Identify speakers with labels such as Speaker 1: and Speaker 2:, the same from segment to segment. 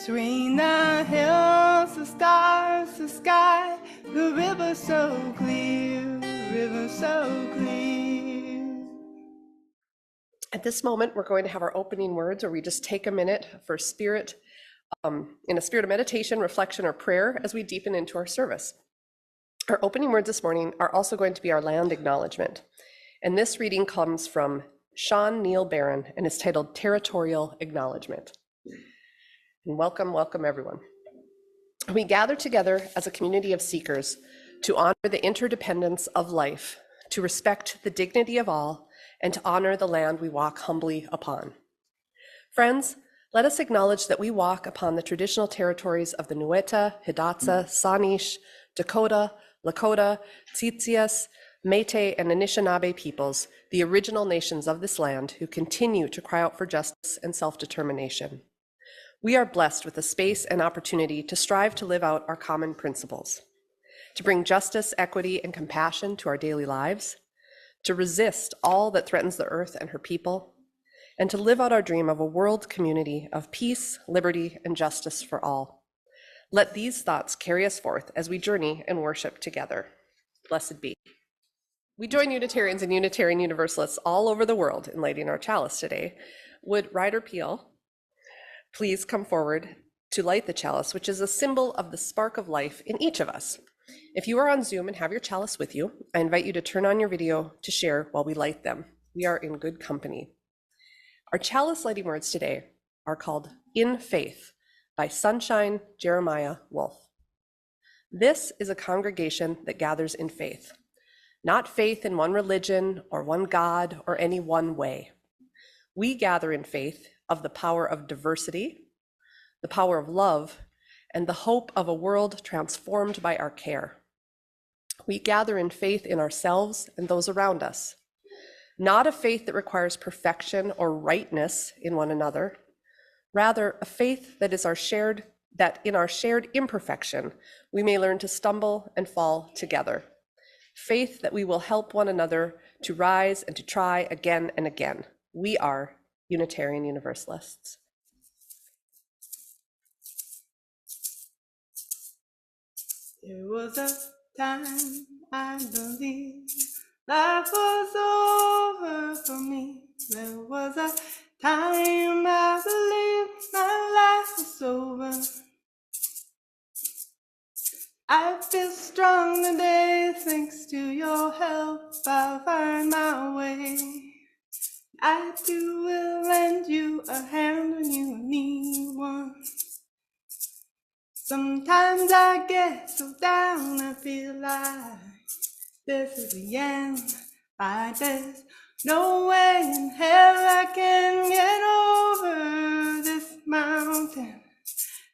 Speaker 1: Between the hills, the stars, the sky, the river so clear, river so clear.
Speaker 2: At this moment, we're going to have our opening words where we just take a minute for spirit, in a spirit of meditation, reflection, or prayer as we deepen into our service. Our opening words this morning are also going to be our land acknowledgement. And this reading comes from Sean Neil Barron and is titled Territorial Acknowledgement. And welcome, welcome everyone. We gather together as a community of seekers to honor the interdependence of life, to respect the dignity of all, and to honor the land we walk humbly upon. Friends, let us acknowledge that we walk upon the traditional territories of the Nueta, Hidatsa, Sanish, Dakota, Lakota, Tsitsias, Métis, and Anishinaabe peoples, the original nations of this land who continue to cry out for justice and self-determination. We are blessed with the space and opportunity to strive to live out our common principles, to bring justice, equity, and compassion to our daily lives, to resist all that threatens the earth and her people, and to live out our dream of a world community of peace, liberty, and justice for all. Let these thoughts carry us forth as we journey and worship together. Blessed be. We join Unitarians and Unitarian Universalists all over the world in lighting our chalice today. Would Ryder Peel please come forward to light the chalice, which is a symbol of the spark of life in each of us. If you are on Zoom and have your chalice with you, I invite you to turn on your video to share while we light them. We are in good company. Our chalice lighting words today are called In Faith by Sunshine Jeremiah Wolf. This is a congregation that gathers in faith, not faith in one religion or one God or any one way. We gather in faith of the power of diversity, the power of love, and the hope of a world transformed by our care. We gather in faith in ourselves and those around us, not a faith that requires perfection or rightness in one another, rather a faith that in our shared imperfection, we may learn to stumble and fall together. Faith that we will help one another to rise and to try again and again. We are Unitarian Universalists.
Speaker 1: There was a time I believed life was over for me. There was a time I believed my life was over. I feel strong today, thanks to your help, I'll find my way. I too will lend you a hand when you need one. Sometimes I get so down, I feel like this is the end. Like there's no way in hell I can get over this mountain.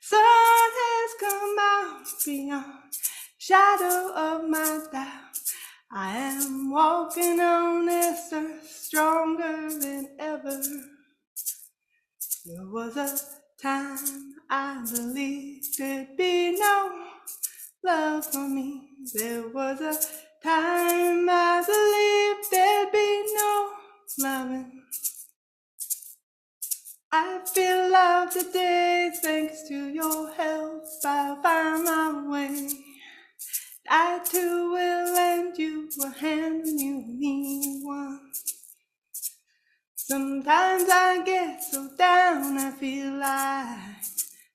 Speaker 1: Sun has come out beyond shadow of my doubt. I am walking on this earth stronger than ever. There was a time I believed there'd be no love for me. There was a time I believed there'd be no loving. I feel love today, thanks to your help, I'll find my way. I too will lend you a hand when you need one. Sometimes I get so down, I feel like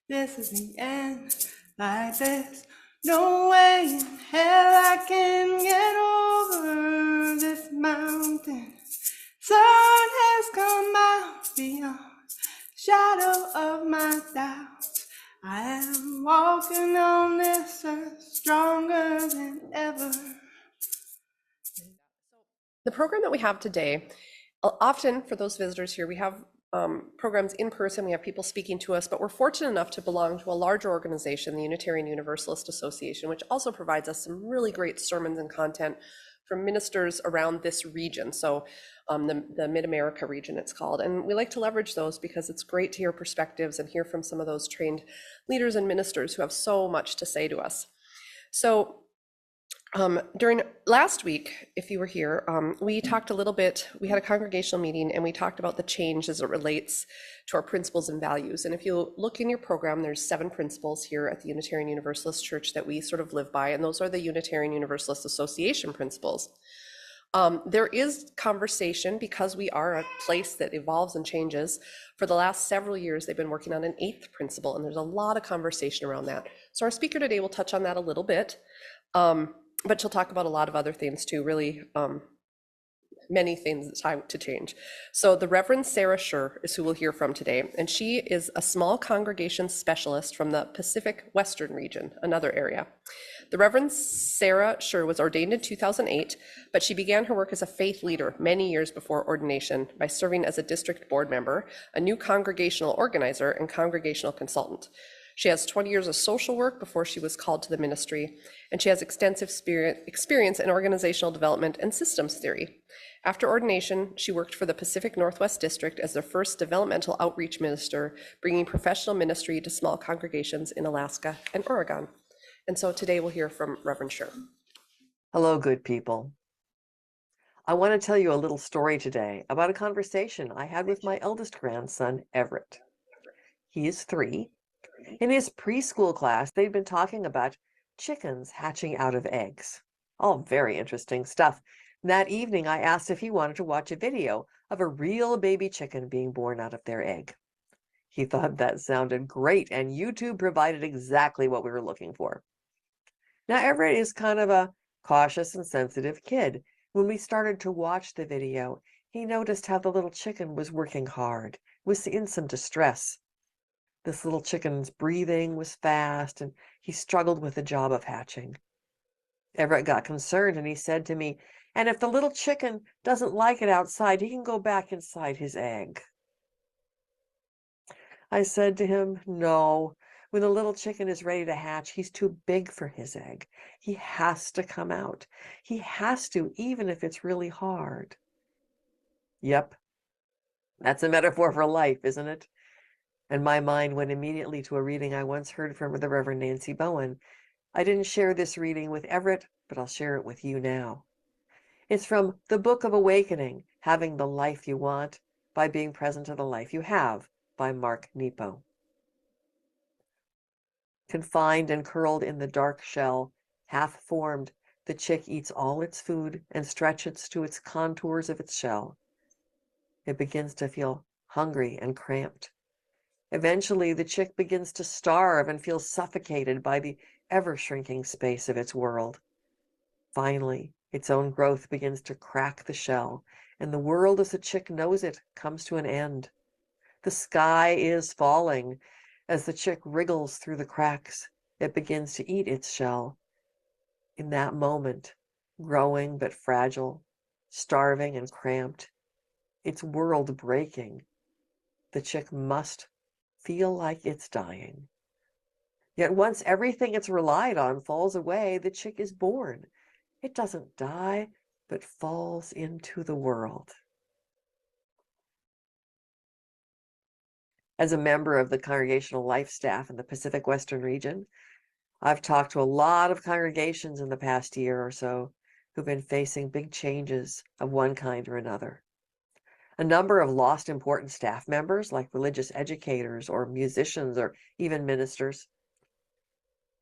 Speaker 1: this is the end. Like there's no way in hell I can get over this mountain. Sun has come out beyond shadow of my doubt. I am walking on this earth stronger than ever.
Speaker 2: The program that we have today, often for those visitors here, we have programs in person, we have people speaking to us, but we're fortunate enough to belong to a larger organization, the Unitarian Universalist Association, which also provides us some really great sermons and content from ministers around this region. So the Mid-America region it's called. And we like to leverage those because it's great to hear perspectives and hear from some of those trained leaders and ministers who have so much to say to us. So During last week, if you were here, we talked a little bit, we had a congregational meeting and we talked about the change as it relates to our principles and values. And if you look in your program, there's 7 principles here at the Unitarian Universalist Church that we sort of live by, and those are the Unitarian Universalist Association principles. There is conversation because we are a place that evolves and changes. For the last several years, they've been working on an 8th principle, and there's a lot of conversation around that. So our speaker today will touch on that a little bit. But she'll talk about a lot of other things too, really many things that's time to change. So the Reverend Sarah Schurr is who we'll hear from today, and she is a small congregation specialist from the Pacific Western region, another area. The Reverend Sarah Schurr was ordained in 2008, but she began her work as a faith leader many years before ordination by serving as a district board member, a new congregational organizer, and congregational consultant. She has 20 years of social work before she was called to the ministry, and she has extensive experience in organizational development and systems theory. After ordination, she worked for the Pacific Northwest District as their first Developmental Outreach Minister, bringing professional ministry to small congregations in Alaska and Oregon. And so today we'll hear from Reverend Schurr.
Speaker 3: Hello, good people. I want to tell you a little story today about a conversation I had with my eldest grandson, Everett. He is 3. In his preschool class, they'd been talking about chickens hatching out of eggs. All very interesting stuff. That evening, I asked if he wanted to watch a video of a real baby chicken being born out of their egg. He thought that sounded great, and YouTube provided exactly what we were looking for. Now, Everett is kind of a cautious and sensitive kid. When we started to watch the video, he noticed how the little chicken was working hard, was in some distress. This little chicken's breathing was fast, and he struggled with the job of hatching. Everett got concerned, and he said to me, "And if the little chicken doesn't like it outside, he can go back inside his egg." I said to him, "No, when the little chicken is ready to hatch, he's too big for his egg. He has to come out. He has to, even if it's really hard." Yep, that's a metaphor for life, isn't it? And my mind went immediately to a reading I once heard from the Reverend Nancy Bowen. I didn't share this reading with Everett, but I'll share it with you now. It's from the Book of Awakening, Having the Life You Want by Being Present to the Life You Have by Mark Nepo. Confined and curled in the dark shell, half formed, the chick eats all its food and stretches to its contours of its shell. It begins to feel hungry and cramped. Eventually, the chick begins to starve and feel suffocated by the ever-shrinking space of its world. Finally, its own growth begins to crack the shell, and the world as the chick knows it comes to an end. The sky is falling. As the chick wriggles through the cracks, it begins to eat its shell. In that moment, growing but fragile, starving and cramped, its world breaking, the chick must feel like it's dying. Yet once everything it's relied on falls away, the chick is born. It doesn't die, but falls into the world. As a member of the congregational life staff in the Pacific Western region, I've talked to a lot of congregations in the past year or so who've been facing big changes of one kind or another. A number of lost important staff members, like religious educators or musicians or even ministers.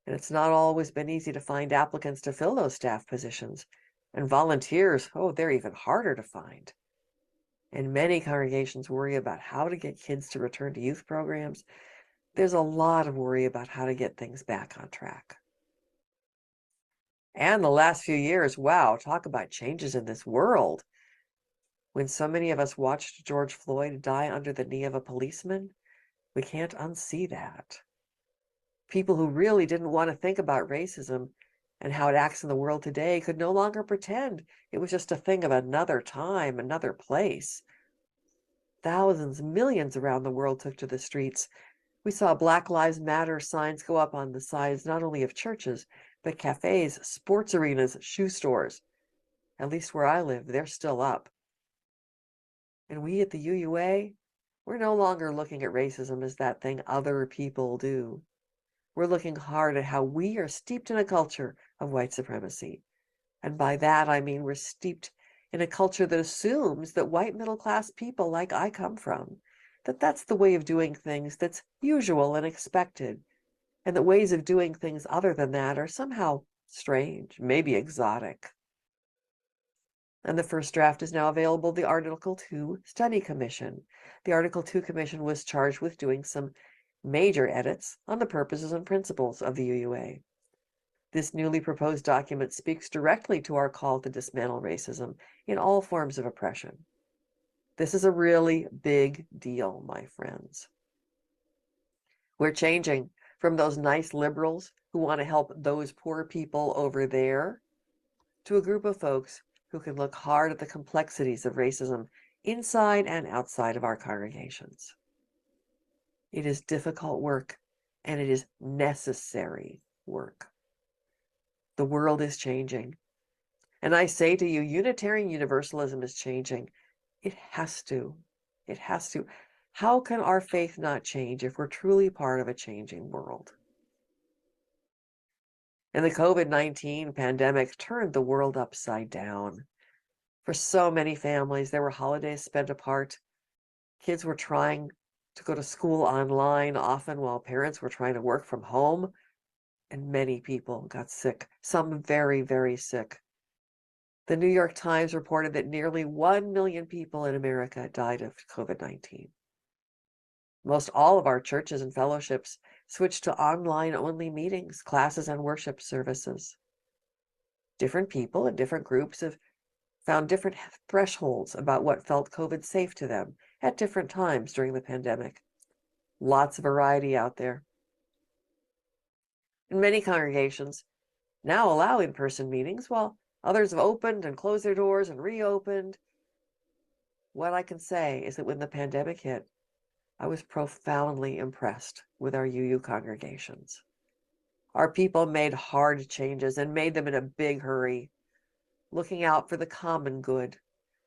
Speaker 3: And it's not always been easy to find applicants to fill those staff positions. And volunteers, they're even harder to find. And many congregations worry about how to get kids to return to youth programs. There's a lot of worry about how to get things back on track. And the last few years, wow, talk about changes in this world. When so many of us watched George Floyd die under the knee of a policeman, we can't unsee that. People who really didn't want to think about racism and how it acts in the world today could no longer pretend it was just a thing of another time, another place. Thousands, millions around the world took to the streets. We saw Black Lives Matter signs go up on the sides not only of churches, but cafes, sports arenas, shoe stores. At least where I live, they're still up. And we at the UUA, we're no longer looking at racism as that thing other people do. We're looking hard at how we are steeped in a culture of white supremacy, And by that, I mean we're steeped in a culture that assumes that white middle-class people like I come from, that that's the way of doing things that's usual and expected, and that ways of doing things other than that are somehow strange, maybe exotic. And the first draft is now available, the Article 2 Study Commission. The Article 2 Commission was charged with doing some major edits on the purposes and principles of the UUA. This newly proposed document speaks directly to our call to dismantle racism in all forms of oppression. This is a really big deal, my friends. We're changing from those nice liberals who want to help those poor people over there to a group of folks who can look hard at the complexities of racism inside and outside of our congregations. It is difficult work, and it is necessary work. The world is changing. And I say to you, Unitarian Universalism is changing. It has to. It has to. How can our faith not change if we're truly part of a changing world? And the COVID-19 pandemic turned the world upside down. For so many families, there were holidays spent apart. Kids were trying to go to school online, often while parents were trying to work from home. And many people got sick, some very, very sick. The New York Times reported that nearly 1 million people in America died of COVID-19. Most all of our churches and fellowships switched to online-only meetings, classes, and worship services. Different people and different groups have found different thresholds about what felt COVID safe to them at different times during the pandemic. Lots of variety out there. And many congregations now allow in-person meetings, while others have opened and closed their doors and reopened. What I can say is that when the pandemic hit, I was profoundly impressed with our UU congregations. Our people made hard changes and made them in a big hurry, looking out for the common good.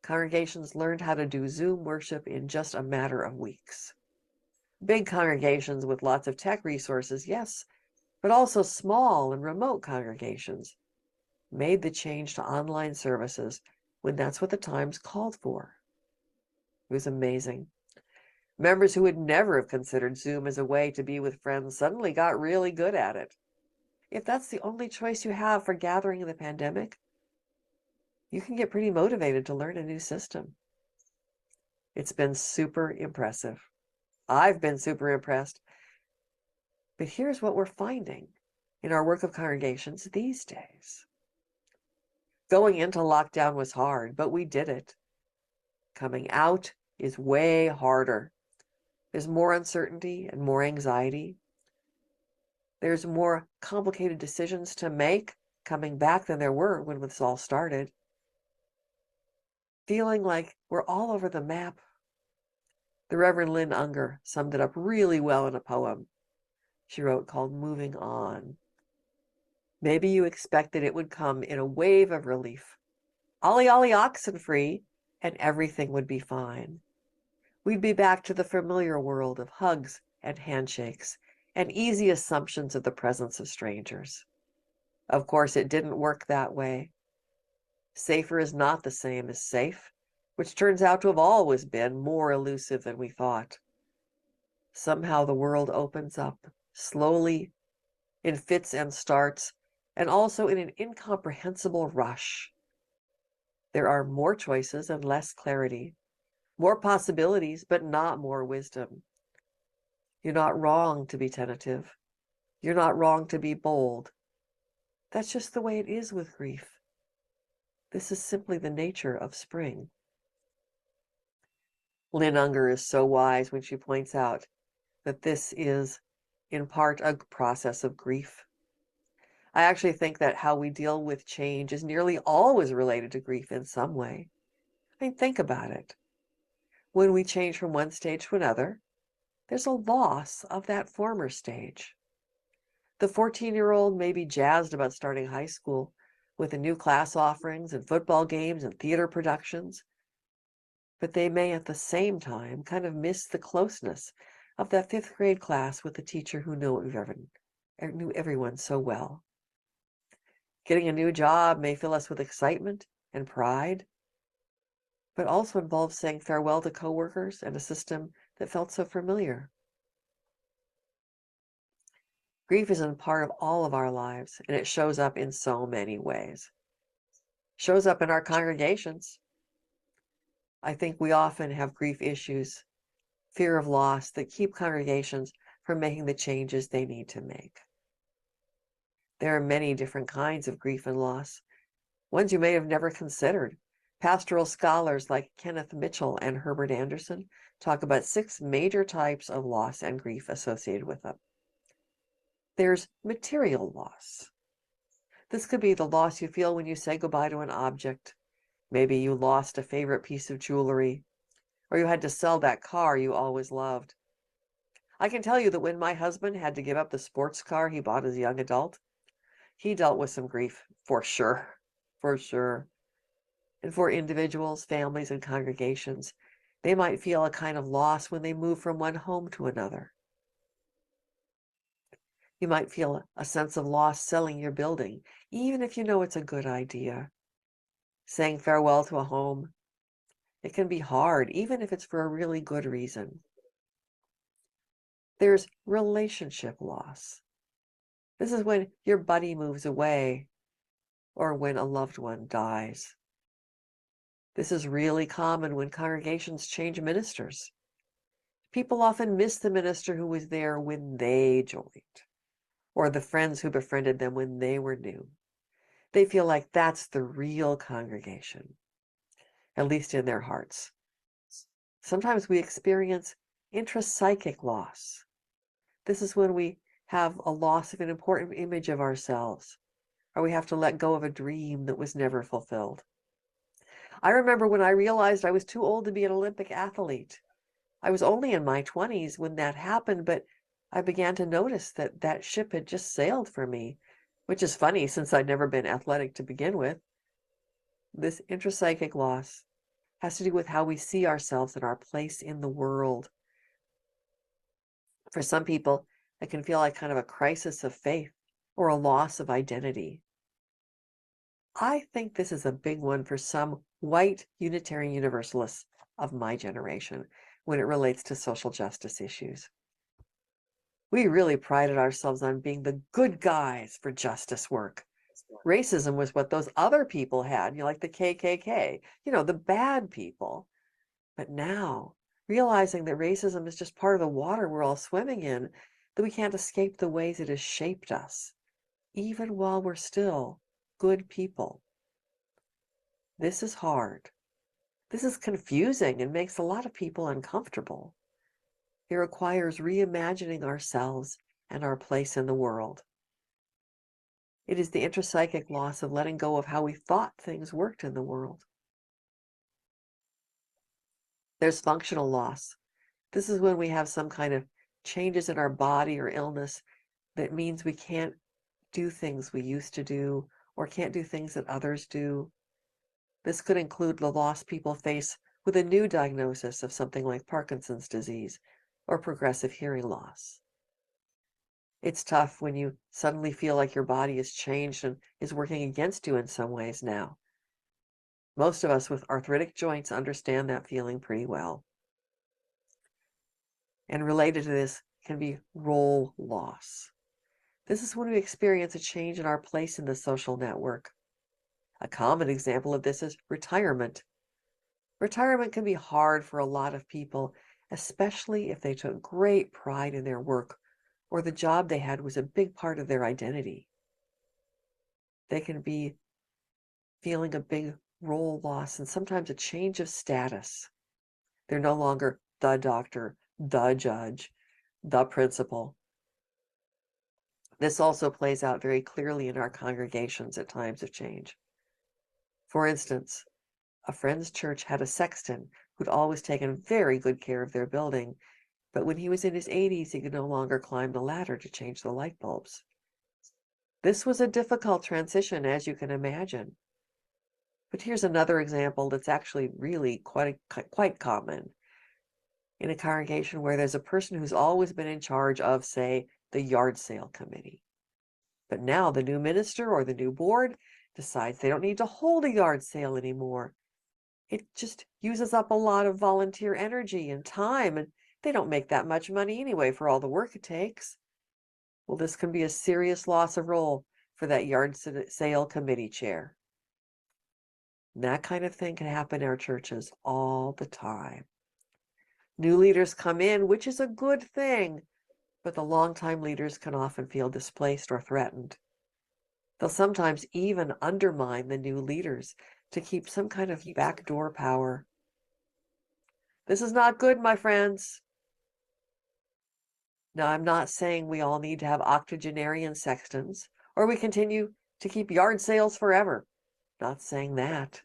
Speaker 3: Congregations learned how to do Zoom worship in just a matter of weeks. Big congregations with lots of tech resources, yes, but also small and remote congregations made the change to online services when that's what the times called for. It was amazing. Members who would never have considered Zoom as a way to be with friends suddenly got really good at it. If that's the only choice you have for gathering in the pandemic, you can get pretty motivated to learn a new system. It's been super impressive. I've been super impressed. But here's what we're finding in our work of congregations these days. Going into lockdown was hard, but we did it. Coming out is way harder. There's more uncertainty and more anxiety. There's more complicated decisions to make coming back than there were when this all started. Feeling like we're all over the map. The Reverend Lynn Unger summed it up really well in a poem she wrote called Moving On. Maybe you expected it would come in a wave of relief. Ollie ollie oxen free, and everything would be fine. We'd be back to the familiar world of hugs and handshakes and easy assumptions of the presence of strangers. Of course, it didn't work that way. Safer is not the same as safe, which turns out to have always been more elusive than we thought. Somehow the world opens up, slowly, in fits and starts, and also in an incomprehensible rush. There are more choices and less clarity, more possibilities, but not more wisdom. You're not wrong to be tentative. You're not wrong to be bold. That's just the way it is with grief. This is simply the nature of spring. Lynn Unger is so wise when she points out that this is, in part, a process of grief. I actually think that how we deal with change is nearly always related to grief in some way. I mean, think about it. When we change from one stage to another, there's a loss of that former stage. The 14-year-old may be jazzed about starting high school with the new class offerings and football games and theater productions, but they may at the same time kind of miss the closeness of that 5th grade class with the teacher who knew everyone so well. Getting a new job may fill us with excitement and pride, but also involves saying farewell to coworkers and a system that felt so familiar. Grief is a part of all of our lives, and it shows up in so many ways. Shows up in our congregations. I think we often have grief issues, fear of loss, that keep congregations from making the changes they need to make. There are many different kinds of grief and loss, ones you may have never considered. Pastoral scholars like Kenneth Mitchell and Herbert Anderson talk about 6 major types of loss and grief associated with them. There's material loss. This could be the loss you feel when you say goodbye to an object. Maybe you lost a favorite piece of jewelry, or you had to sell that car you always loved. I can tell you that when my husband had to give up the sports car he bought as a young adult, he dealt with some grief, for sure, for sure. And for individuals, families, and congregations, they might feel a kind of loss when they move from one home to another. You might feel a sense of loss selling your building, even if you know it's a good idea. Saying farewell to a home, it can be hard, even if it's for a really good reason. There's relationship loss. This is when your buddy moves away or when a loved one dies. This is really common when congregations change ministers. People often miss the minister who was there when they joined, or the friends who befriended them when they were new. They feel like that's the real congregation, at least in their hearts. Sometimes we experience intrapsychic loss. This is when we have a loss of an important image of ourselves, or we have to let go of a dream that was never fulfilled. I remember when I realized I was too old to be an Olympic athlete. I was only in my 20s when that happened, but I began to notice that that ship had just sailed for me, which is funny since I'd never been athletic to begin with. This intrapsychic loss has to do with how we see ourselves and our place in the world. For some people, it can feel like kind of a crisis of faith or a loss of identity. I think this is a big one for some white Unitarian Universalists of my generation when it relates to social justice issues. We really prided ourselves on being the good guys for justice work. Racism was what those other people had, like the KKK, the bad people. But now, realizing that racism is just part of the water we're all swimming in, that we can't escape the ways it has shaped us, even while we're still good people. This is hard. This is confusing and makes a lot of people uncomfortable. It requires reimagining ourselves and our place in the world. It is the intrapsychic loss of letting go of how we thought things worked in the world. There's functional loss. This is when we have some kind of changes in our body or illness that means we can't do things we used to do or can't do things that others do. This could include the loss people face with a new diagnosis of something like Parkinson's disease or progressive hearing loss. It's tough when you suddenly feel like your body has changed and is working against you in some ways now. Most of us with arthritic joints understand that feeling pretty well. And related to this can be role loss. This is when we experience a change in our place in the social network. A common example of this is retirement. Retirement can be hard for a lot of people, especially if they took great pride in their work or the job they had was a big part of their identity. They can be feeling a big role loss and sometimes a change of status. They're no longer the doctor, the judge, the principal. This also plays out very clearly in our congregations at times of change. For instance, a friend's church had a sexton who'd always taken very good care of their building, but when he was in his 80s, he could no longer climb the ladder to change the light bulbs. This was a difficult transition, as you can imagine. But here's another example that's actually really quite common in a congregation where there's a person who's always been in charge of, say, the yard sale committee. But now the new minister or the new board decides they don't need to hold a yard sale anymore. It just uses up a lot of volunteer energy and time, and they don't make that much money anyway for all the work it takes. Well, this can be a serious loss of role for that yard sale committee chair. And that kind of thing can happen in our churches all the time. New leaders come in, which is a good thing, but the longtime leaders can often feel displaced or threatened. They'll sometimes even undermine the new leaders to keep some kind of backdoor power. This is not good, my friends. Now, I'm not saying we all need to have octogenarian sextons, or we continue to keep yard sales forever. Not saying that.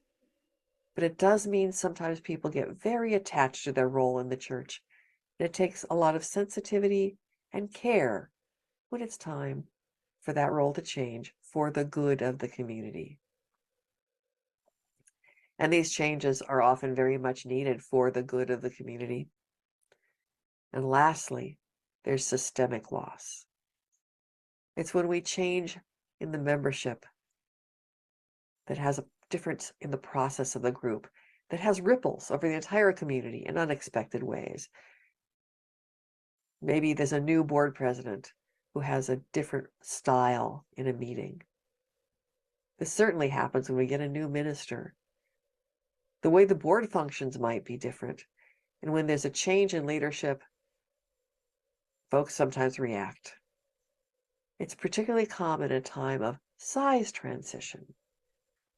Speaker 3: But it does mean sometimes people get very attached to their role in the church. And it takes a lot of sensitivity and care when it's time for that role to change for the good of the community. And these changes are often very much needed for the good of the community. And lastly, there's systemic loss. It's when we change in the membership that has a difference in the process of the group, that has ripples over the entire community in unexpected ways. Maybe there's a new board president who has a different style in a meeting. This certainly happens when we get a new minister. The way the board functions might be different. And when there's a change in leadership, folks sometimes react. It's particularly common at a time of size transition.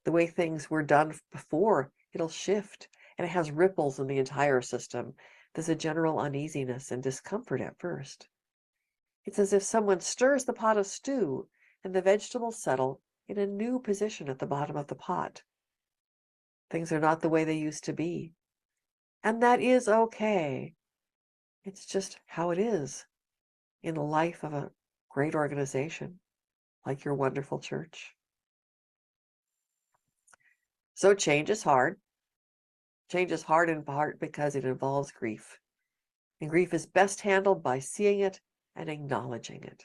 Speaker 3: The way things were done before, it'll shift, and it has ripples in the entire system. There's a general uneasiness and discomfort at first. It's as if someone stirs the pot of stew and the vegetables settle in a new position at the bottom of the pot. Things are not the way they used to be. And that is okay. It's just how it is in the life of a great organization like your wonderful church. So change is hard. Change is hard in part because it involves grief. And grief is best handled by seeing it and acknowledging it,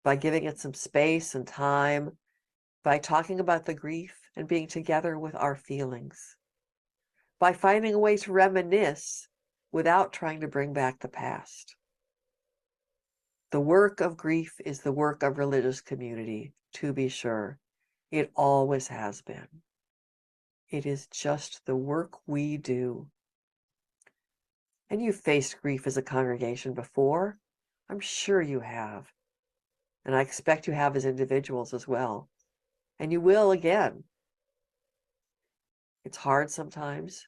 Speaker 3: by giving it some space and time, by talking about the grief and being together with our feelings, by finding a way to reminisce without trying to bring back the past. The work of grief is the work of religious community, to be sure. It always has been. It is just the work we do. And you've faced grief as a congregation before. I'm sure you have. And I expect you have as individuals as well. And you will again. It's hard sometimes,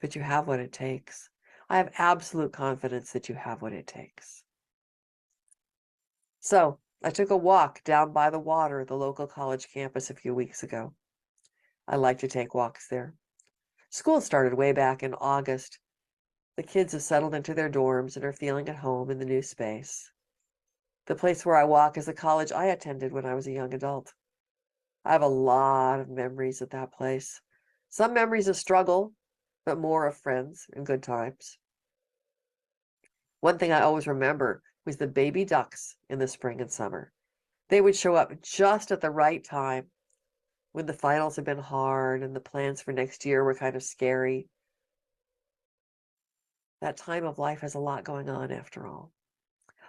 Speaker 3: but you have what it takes. I have absolute confidence that you have what it takes. So I took a walk down by the water at the local college campus a few weeks ago. I like to take walks there. School started way back in August. The kids have settled into their dorms and are feeling at home in the new space. The place where I walk is a college I attended when I was a young adult. I have a lot of memories at that place. Some memories of struggle, but more of friends and good times. One thing I always remember was the baby ducks in the spring and summer. They would show up just at the right time when the finals had been hard and the plans for next year were kind of scary. That time of life has a lot going on after all.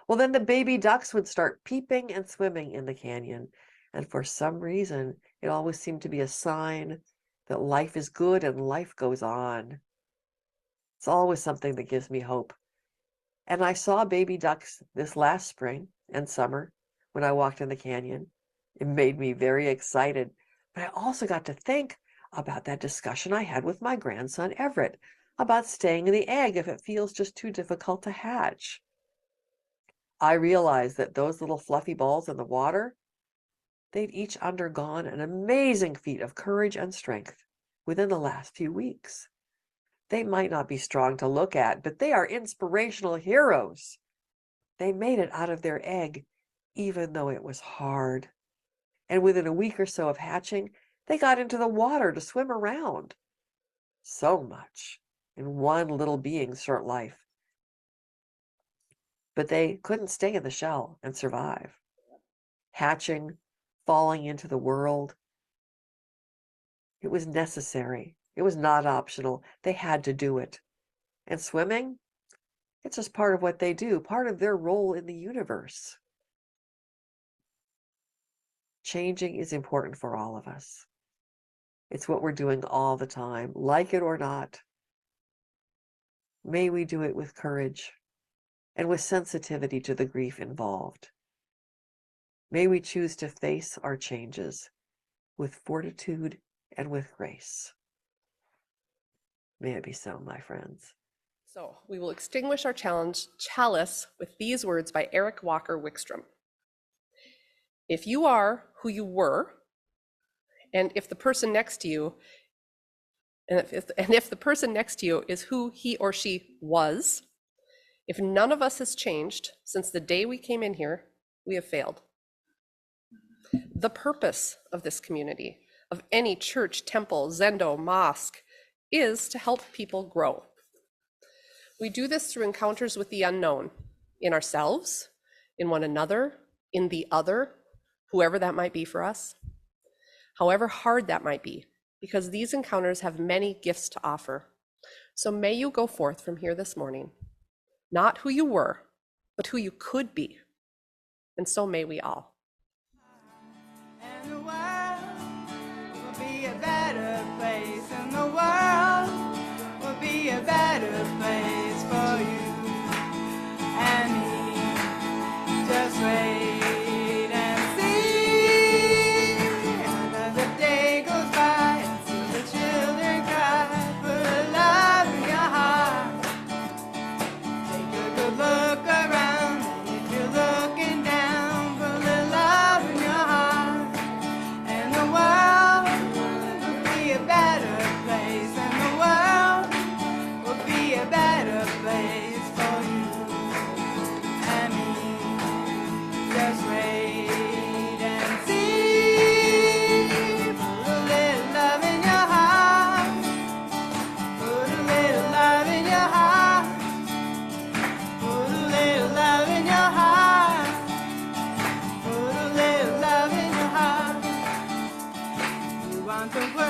Speaker 3: Well, then the baby ducks would start peeping and swimming in the canyon. And for some reason, it always seemed to be a sign that life is good and life goes on. It's always something that gives me hope. And I saw baby ducks this last spring and summer when I walked in the canyon. It made me very excited. But I also got to think about that discussion I had with my grandson, Everett, about staying in the egg if it feels just too difficult to hatch. I realized that those little fluffy balls in the water, they'd each undergone an amazing feat of courage and strength within the last few weeks. They might not be strong to look at, but they are inspirational heroes. They made it out of their egg, even though it was hard. And within a week or so of hatching, they got into the water to swim around. So much in one little being's short life. But they couldn't stay in the shell and survive. hatching, falling into the world. It was necessary. It was not optional. They had to do it. And swimming, it's just part of what they do, part of their role in the universe. Changing is important for all of us. It's what we're doing all the time, like it or not. May we do it with courage and with sensitivity to the grief involved. May we choose to face our changes with fortitude and with grace. May it be so, my friends.
Speaker 2: So we will extinguish our chalice with these words by Eric Walker Wickstrom. If you are who you were, and if the person next to you, if the person next to you is who he or she was, if none of us has changed since the day we came in here, we have failed. The purpose of this community, of any church, temple, zendo, mosque, is to help people grow. We do this through encounters with the unknown, in ourselves, in one another, in the other, whoever that might be for us, however hard that might be, because these encounters have many gifts to offer. So may you go forth from here this morning, not who you were, but who you could be. And so may we all.
Speaker 1: And the world will be a better place, and the world will be a better place for you and me. Just wait and see. Another day goes by and still the children cry. Put a love in your heart. Take a good look around, and if you're looking down, put a love in your heart. And the world will be a better place, and the world will be a better place for you and me. Just wait and see. Put a little love in your heart. Put a little love in your heart. Put a little love in your heart. Put a little love in your heart. You want the world